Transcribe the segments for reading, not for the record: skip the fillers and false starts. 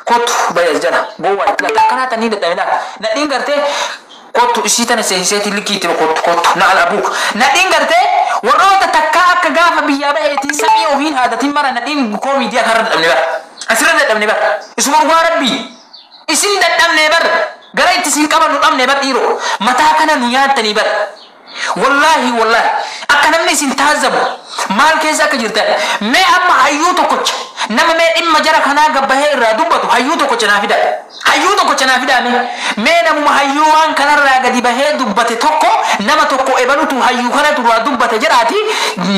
kotu bayas jana gowa la kana tani da damina na dingarte kotu isitana sehiseti likiti kotu na alabuk na dingarte warota takka akka gafa biya ba eti sami o hin hada timara na ding ko media karan damne ba asira da damne ba isu rabbi isin da damne bar gara itisin kaban damne ba diro mata kana nuyatani bar wallahi wallahi akanamni sin tazab mal kesa ka jirta me amma hayyuto koch nama me imma jara kana gabahe ra dubbatu hayyuto koch nafida me nam hayyuan kana ra gadi bahe dubbate tokko nama tokko ebalutu hayyu kana tu ra dubbate jarati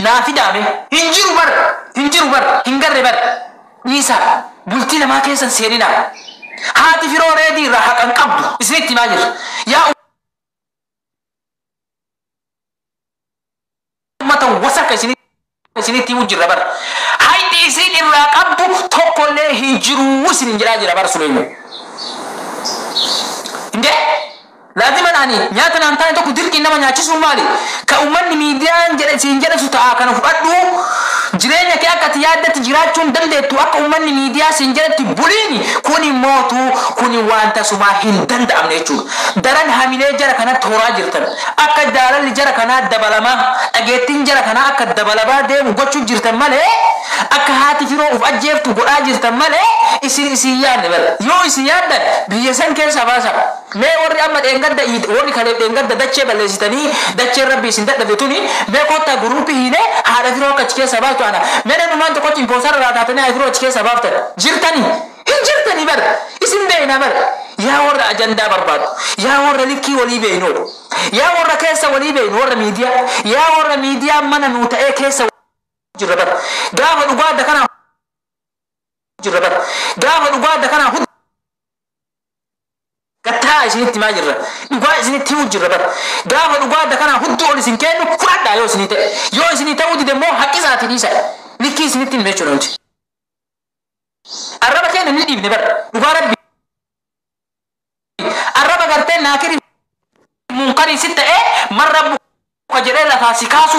nafida me hinjiru bar hingarre bar isa bultina ma kesa serina hati firo redi ra hakan qabdu isnitti majir ya wasaka sini timu jirabar haiti sini raqabu tokole hijiru sini jirabar sulaiman inde lazim ani nyata nan tan to kudirki nama nyachi sumali ka umman midian jere sinjere su ta kana faddu jirenya ke akati yadda jirachun dande to aka umman media sinjere ti bulini kuni motu kuni wanta suma hindan da amne chu daran hamile jara kana tora jirtan aka daral jara kana dabalama agetin jara kana aka dabalaba de gochu jirtan male aka hati firo uf ajeftu goda jirtan male isi yande bal yo isi yadda biyesan ke sabasa me warri amma de ngadda woni kale de ngadda dacce balle sitani dacce rabbi sin dadda betuni be kota grupi hine hada firo ka cike sabatu ana mena man to kotin posara rada tane ay firo cike sabafta jirtani bar isim be ina bar ya warra ajanda barbad ya warra liki wali be no ya warra kesa wali be warra media mana nuta e kesa jirrabar gafa duga da kana kata isini timajirra duga isini timu jirrabar gafa duga da kana huddu ol sinkenu furada yo isini tawdi de mo haqizati disa liki isini tin mechonoti araba kene ni dibne bar duga rabbi araba garte nakiri munkari sitta marrabu kajere la fasikasu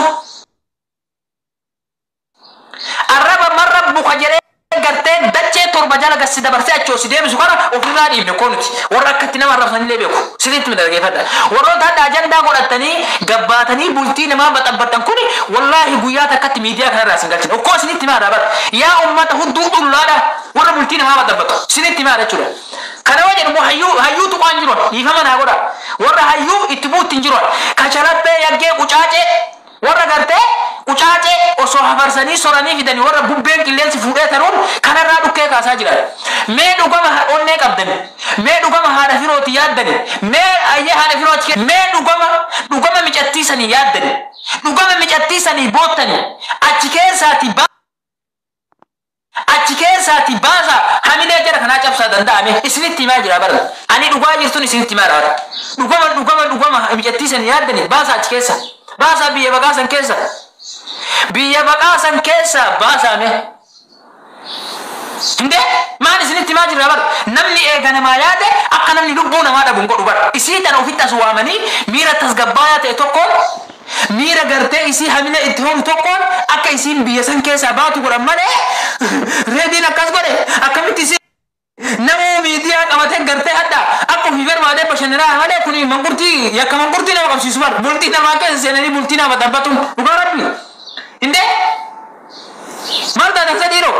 araba marrabu kajere garte dacce torba jala gasida barse accio si demi sukara o finali ibne konuti warra katina marra fani lebeko sidit mi darge fada warro da ajanda godatani gabbatani bultina ma batabatan kuni wallahi guyata kat media kana rasingalti o ko sidit ma dabar ya ummata hududul lada warra bultina ma batabatu sidit ma da chura kana waje mo hayyu to kanjiro ifama na goda warra hayyu itbuti njiro kachalape yagge kuchache warra garte kuchache oso hafarsani sorani fidani warra bubben killensi fude tarun kana ra dukke ka sajira me dugama onne qabdan me dugama hada firoti yaddani me ayye hada firoti me dugama micattisani yaddani dugama micattisani botani achikesati baza hamile jara kana chapsa dandame isnitti ma jira bar ani duga jirtun isnitti ma rar dugama micattisani yaddani baza achikesa baza biye bagasan kesa baza me inde mani isnitti ma jira bar namni egana ma yade akka namni dubbuna ma da bungo dubar isita no fitta suwamani mira tasgabbaya te tokkon mira garte isi hamile ittihom tokkon akka isin biyesan kesa baatu goramane redina kasgore akamiti isi namo media kamate garte adda akko fiver made pashanera male kuni mangurti yakka mangurti na kamsi subar bulti na make senani bulti na badabatum ugarabbi inde marda da sadiro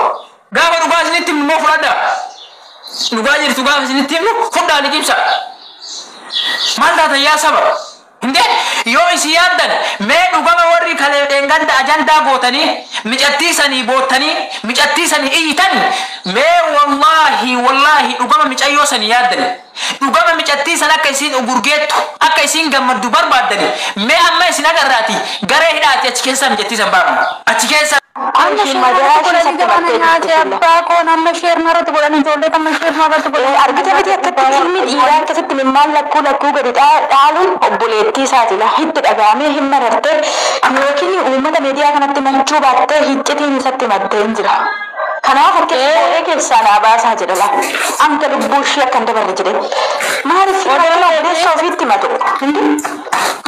gaba duga sinitim mo furada duga jir tuga sinitim fudda ni kimsa marda ta ya sabab inde yo isi yaddan me dugama warri kale denganda ajanda gotani micattisani iyitani me wallahi dugama micayyosani yaddani dugama micattisan akka isin ugurgeettu akka isin gammaddu barbaadani me amma isin agarraati garee hidhaati achi keessa micattisan baamu achi keessa amma sheer nama sheer maratu godhani ijoollee amma sheer maratu godhani argite miti akkatti ilmi dhiiraa akkasitti mimmaan lakkuu gadi dhaaluun obboleettii isaati hitti dhagaamee hin mararte yookiin uummata miidiyaa kanatti manchuu baattee hiccitiin isatti maddeen jira. Kanaaf akka boodee keessaa naa baasaa jedha laa. Anta lubbuu ishee akka hin dabarre jedhe. Maaliif odeessa ofiitti matu?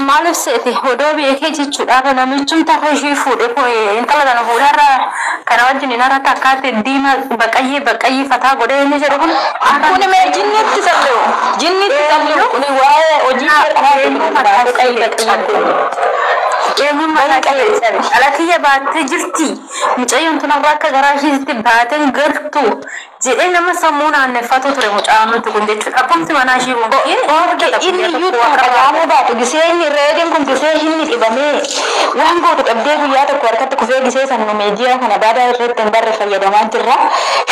Maaliif seeti odoo beekee jechuudhaaf namichum tafa ishee fuudhee intala kana fuudharraa kana wajjin hin harata akkaatti diima baqayyee fataa godhee inni jedhu kun Kuni mee jinnitti sallu. Jinnitti sallu. Kuni waa'ee hojii baqayyee. eenyummaa qabeessani alatiyya baattee jirti mucayyoon tun akka garaa isheetti baateen galtu jedhee nama sammuu naanneffatu ture mucaan nuti kun jechuudha abbumti manaa ishee kun inni iyyuu dhagaamee baatu gisee inni reediin kun gisee inni dhibamee waan gootu qabdee guyyaa tokko harkatti kufee gisee san meediyaa kana baadaa irratti hin barre fayyadamaa jirra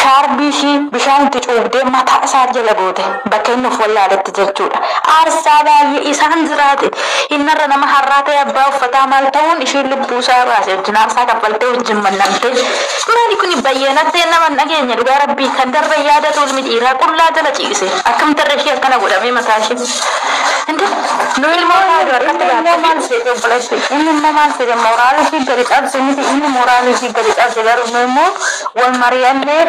shaarbii ishii bishaan itti cuubdee mataa isaa jala goote bakka inni of wallaaletti jechuudha aarsaa baay'ee isaan jiraate innarra nama harraa ta'e abbaa uffataa maal ta'uun isheen lubbuu isaa baase wajjin aarsaa kaffaltee wajjin mannamtee maali kun bayyanattee nama nageenya dhugaa rabbii kan darbe yaadatu ilmi dhiiraa qullaa jala ciise akkam tarree ishee akkana godhamee mataa ishee inde nu ilmoo maal fedhe obboleetti inni immoo maal fedhe mooraalii fi gadi cabse miti inni mooraalii fi gadi cabse garuu nu immoo wal mari'annee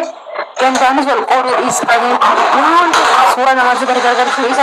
danda'anis wal qooduu dhiisanii waan suura namatti gargaarsuu isa